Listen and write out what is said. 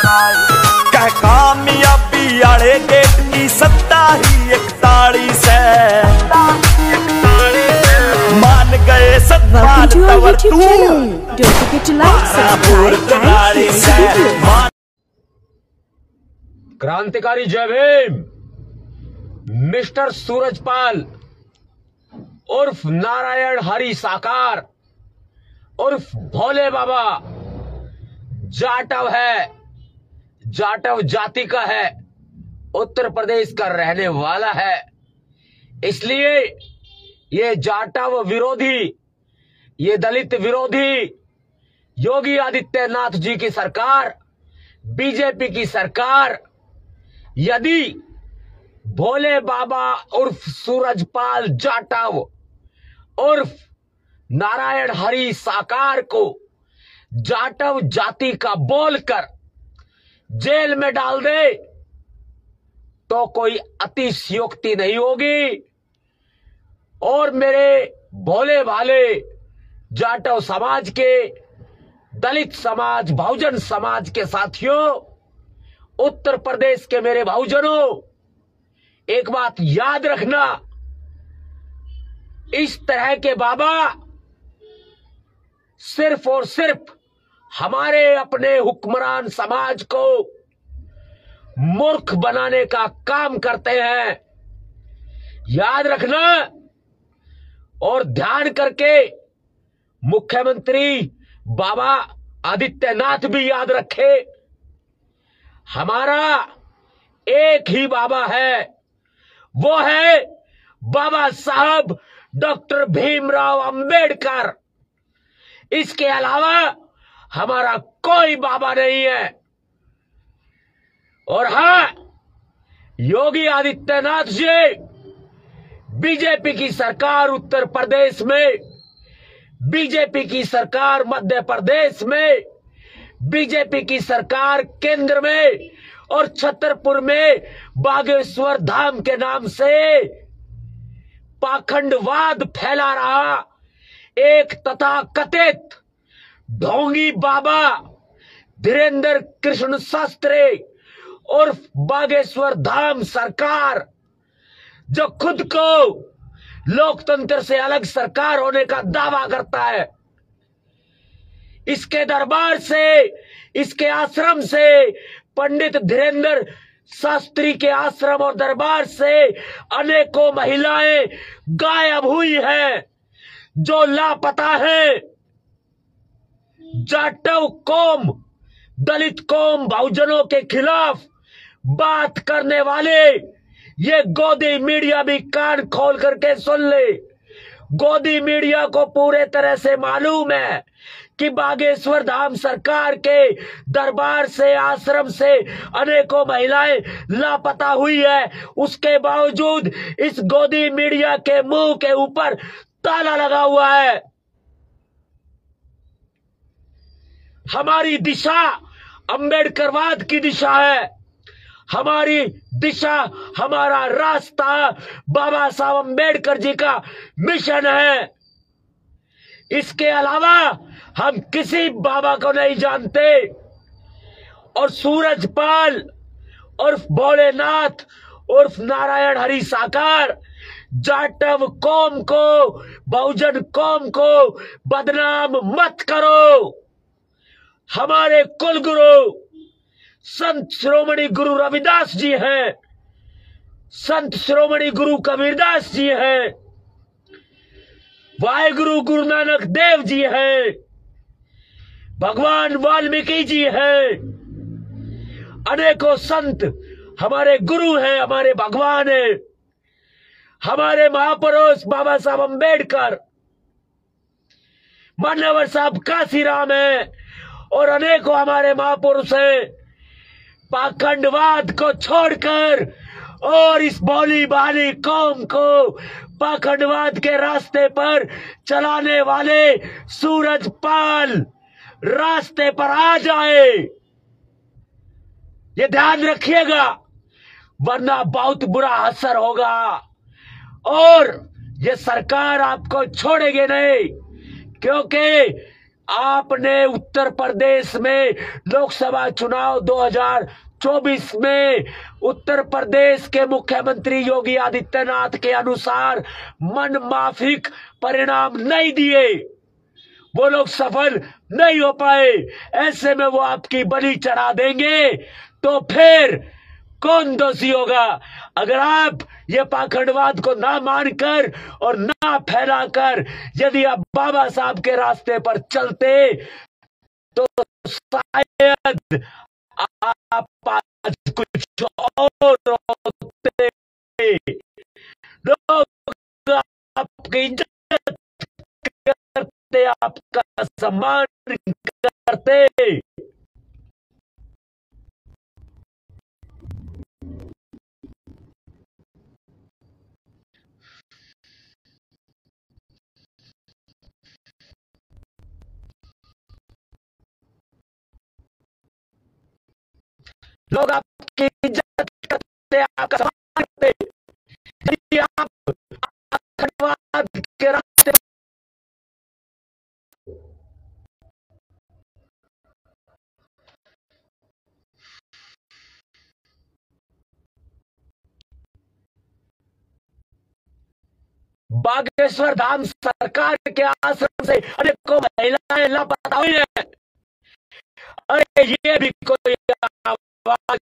कह कामयाबी आले गेट की सत्ता ही 41 है, मान गए सत्ता तवर तू क्रांतिकारी जय भीम। मिस्टर सूरजपाल उर्फ नारायण हरि साकार उर्फ भोले बाबा जाटव है, जाटव जाति का है, उत्तर प्रदेश का रहने वाला है। इसलिए ये जाटव विरोधी, ये दलित विरोधी योगी आदित्यनाथ जी की सरकार, बीजेपी की सरकार यदि भोले बाबा उर्फ सूरजपाल जाटव उर्फ नारायण हरि साकार को जाटव जाति का बोलकर जेल में डाल दे तो कोई अतिशयोक्ति नहीं होगी। और मेरे भोले भाले जाटव समाज के, दलित समाज, बहुजन समाज के साथियों, उत्तर प्रदेश के मेरे बहुजनों, एक बात याद रखना, इस तरह के बाबा सिर्फ और सिर्फ हमारे अपने हुक्मरान समाज को मूर्ख बनाने का काम करते हैं। याद रखना और ध्यान करके मुख्यमंत्री बाबा आदित्यनाथ भी याद रखे, हमारा एक ही बाबा है, वो है बाबा साहब डॉक्टर भीमराव अंबेडकर। इसके अलावा हमारा कोई बाबा नहीं है। और हां, योगी आदित्यनाथ जी, बीजेपी की सरकार उत्तर प्रदेश में, बीजेपी की सरकार मध्य प्रदेश में, बीजेपी की सरकार केंद्र में और छतरपुर में बागेश्वर धाम के नाम से पाखंडवाद फैला रहा एक तथाकथित ढोंगी बाबा धीरेन्द्र कृष्ण शास्त्री उर्फ बागेश्वर धाम सरकार, जो खुद को लोकतंत्र से अलग सरकार होने का दावा करता है, इसके दरबार से, इसके आश्रम से, पंडित धीरेन्द्र शास्त्री के आश्रम और दरबार से अनेकों महिलाएं गायब हुई हैं, जो लापता हैं। जाटव कौम, दलित कौम, बहुजनों के खिलाफ बात करने वाले ये गोदी मीडिया भी कान खोल करके सुन ले। गोदी मीडिया को पूरे तरह से मालूम है कि बागेश्वर धाम सरकार के दरबार से, आश्रम से अनेकों महिलाएं लापता हुई है। उसके बावजूद इस गोदी मीडिया के मुंह के ऊपर ताला लगा हुआ है। हमारी दिशा अंबेडकरवाद की दिशा है, हमारी दिशा, हमारा रास्ता बाबा साहब अंबेडकर जी का मिशन है। इसके अलावा हम किसी बाबा को नहीं जानते। और सूरजपाल उर्फ भोलेनाथ उर्फ नारायण हरि साकार जाटव कौम को, बहुजन कौम को बदनाम मत करो। हमारे कुल गुरु संत श्रोमणी गुरु रविदास जी हैं, संत श्रोमणी गुरु कबीरदास जी हैं, वाहेगुरु गुरु नानक देव जी हैं, भगवान वाल्मीकि जी हैं, अनेकों संत हमारे गुरु हैं, हमारे भगवान हैं, हमारे महापुरुष बाबा साहब अंबेडकर, मान्यवर साहब काशीराम हैं और अनेकों हमारे महापुरुष हैं। पाखंडवाद को छोड़कर और इस भोली भाली कौम को पाखंडवाद के रास्ते पर चलाने वाले सूरजपाल रास्ते पर आ जाए, ये ध्यान रखिएगा, वरना बहुत बुरा असर होगा और ये सरकार आपको छोड़ेगी नहीं। क्योंकि आपने उत्तर प्रदेश में लोकसभा चुनाव 2024 में उत्तर प्रदेश के मुख्यमंत्री योगी आदित्यनाथ के अनुसार मनमाफिक परिणाम नहीं दिए, वो लोग सफल नहीं हो पाए। ऐसे में वो आपकी बलि चढ़ा देंगे तो फिर कौन दोषी होगा? अगर आप ये पाखंडवाद को ना मानकर और ना फैलाकर यदि आप बाबा साहब के रास्ते पर चलते तो शायद आप आज कुछ और होते। लोग आपकी इज्जत करते, आपका सम्मान करते। लोग आपकी इज्जत करते, आपका सम्मान करते। यदि आप आतंकवाद के रास्ते बागेश्वर धाम सरकार के आश्रम से अनेकों महिलाएं लापता हुई है। अरे ये भी कोई आवाज